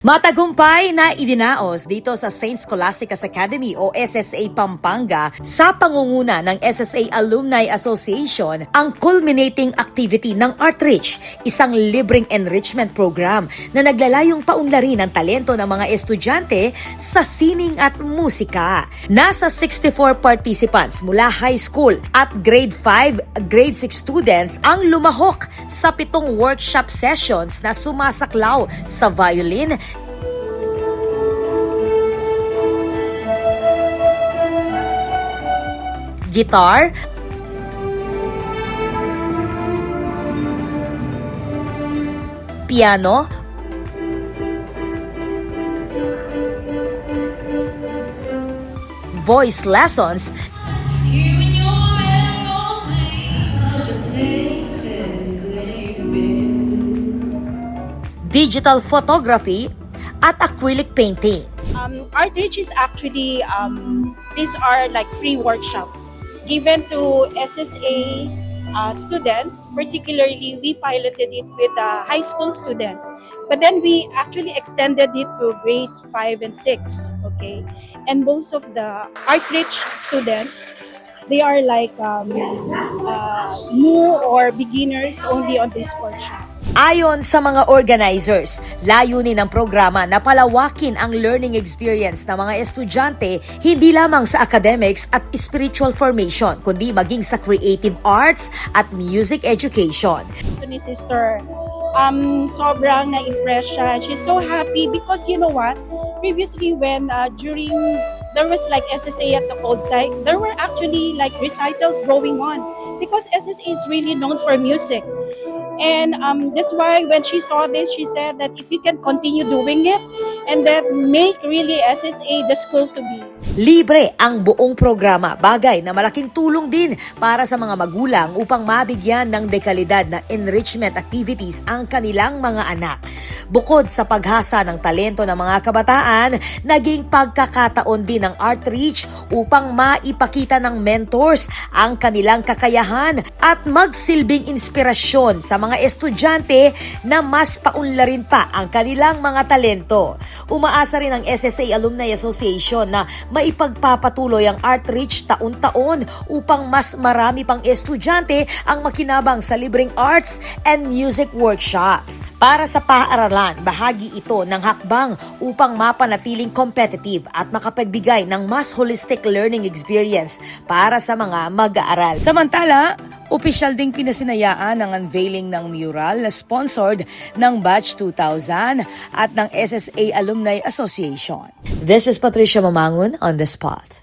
Matagumpay na idinaos dito sa St. Scholastica's Academy o SSA Pampanga sa pangunguna ng SSA Alumni Association ang culminating activity ng Artreach, isang libreng enrichment program na naglalayong paunlarin ang talento ng mga estudyante sa sining at musika. Nasa 64 participants mula high school at grade 5, grade 6 students ang lumahok sa 7 workshop sessions na sumasaklaw sa violin, guitar, piano, voice lessons, digital photography, at acrylic painting. Artreach is actually, these are like free workshops given to SSA students. Particularly, we piloted it with high school students, but then we actually extended it to grades 5 and 6. Okay, and most of the Artreach students, they are like new or beginners only on this workshop. Ayon sa mga organizers, layunin ng programa na palawakin ang learning experience ng mga estudyante hindi lamang sa academics at spiritual formation, kundi maging sa creative arts at music education. So ni sister, sobrang na-impress siya. She's so happy because you know what? Previously when during there was like SSA at the cold site, there were actually like recitals going on because SSA is really known for music. And that's why when she saw this, she said that if you can continue doing it and then make really SSA the school to be. Libre ang buong programa, bagay na malaking tulong din para sa mga magulang upang mabigyan ng dekalidad na enrichment activities ang kanilang mga anak. Bukod sa paghasa ng talento ng mga kabataan, naging pagkakataon din ng Artreach upang maipakita ng mentors ang kanilang kakayahan at magsilbing inspirasyon sa mga estudyante na mas paunlarin pa ang kanilang mga talento. Umaasa rin ang SSA Alumni Association na maipagpapatuloy ang Artreach taon-taon upang mas marami pang estudyante ang makinabang sa libreng arts and music workshops. Para sa paaralan, bahagi ito ng hakbang upang mapanatiling competitive at makapagbigay ng mas holistic learning experience para sa mga mag-aaral. Samantala, opisyal ding pinasinayaan ang unveiling ng mural na sponsored ng Batch 2000 at ng SSA Alumni Association. This is Patricia Mamangun on the spot.